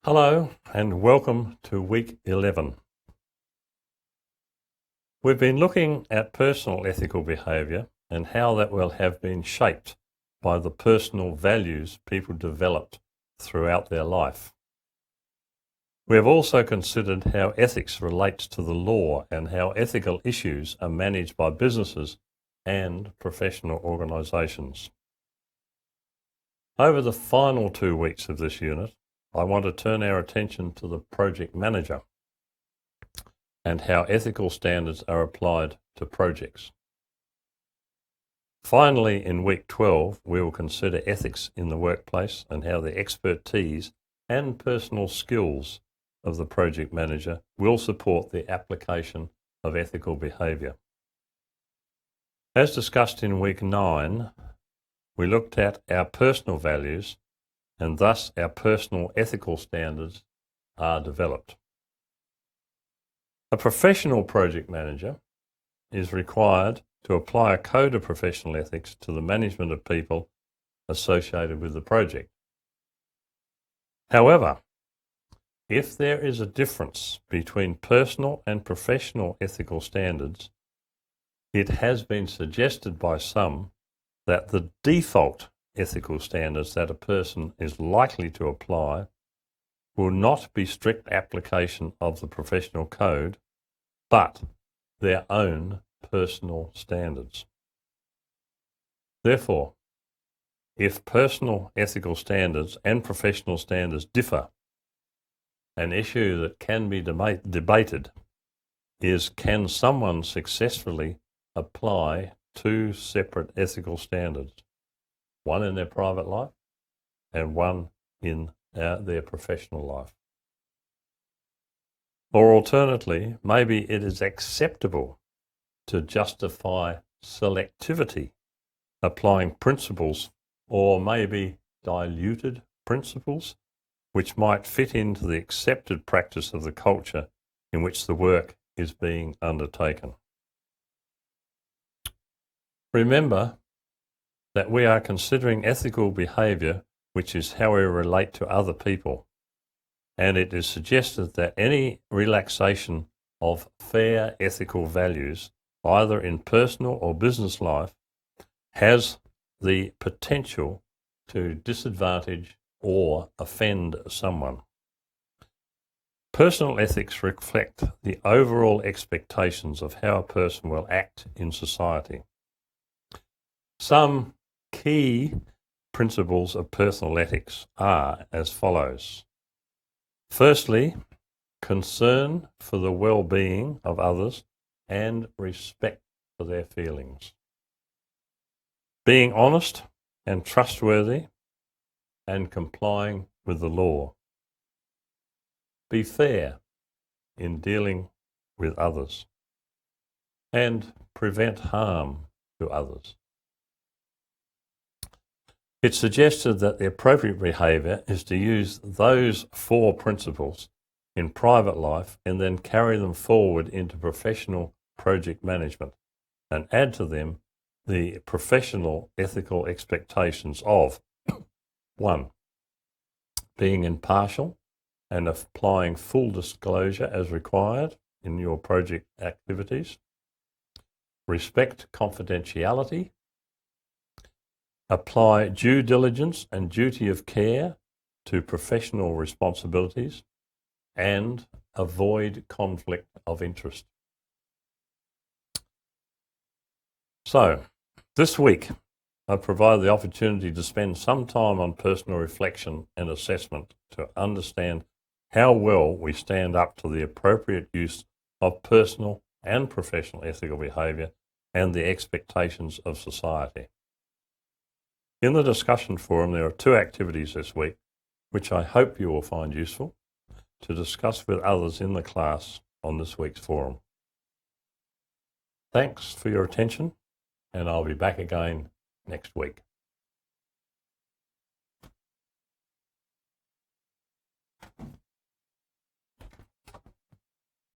Hello and welcome to week 11. We've been looking at personal ethical behaviour and how that will have been shaped by the personal values people developed throughout their life. We have also considered how ethics relates to the law and how ethical issues are managed by businesses and professional organisations. Over the final 2 weeks of this unit, I want to turn our attention to the project manager and how ethical standards are applied to projects. Finally, in week 12, we will consider ethics in the workplace and how the expertise and personal skills of the project manager will support the application of ethical behaviour. As discussed in week 9, we looked at our personal values and thus our personal ethical standards are developed. A professional project manager is required to apply a code of professional ethics to the management of people associated with the project. However, if there is a difference between personal and professional ethical standards, it has been suggested by some that the default ethical standards that a person is likely to apply will not be strict application of the professional code, but their own personal standards. Therefore, if personal ethical standards and professional standards differ, an issue that can be debated is, can someone successfully apply two separate ethical standards, one in their private life and one in their professional life? Or alternately, maybe it is acceptable to justify selectivity, applying principles or maybe diluted principles which might fit into the accepted practice of the culture in which the work is being undertaken. Remember that we are considering ethical behaviour, which is how we relate to other people, and it is suggested that any relaxation of fair ethical values, either in personal or business life, has the potential to disadvantage or offend someone. Personal ethics reflect the overall expectations of how a person will act in society. Some key principles of personal ethics are as follows. Firstly, concern for the well-being of others and respect for their feelings. Being honest and trustworthy and complying with the law. Be fair in dealing with others and prevent harm to others. It's suggested that the appropriate behaviour is to use those 4 principles in private life and then carry them forward into professional project management and add to them the professional ethical expectations of 1. Being impartial and applying full disclosure as required in your project activities. Respect confidentiality. Apply due diligence and duty of care to professional responsibilities, and avoid conflict of interest. So, this week, I provide the opportunity to spend some time on personal reflection and assessment to understand how well we stand up to the appropriate use of personal and professional ethical behaviour and the expectations of society. In the discussion forum, there are 2 activities this week, which I hope you will find useful to discuss with others in the class on this week's forum. Thanks for your attention, and I'll be back again next week.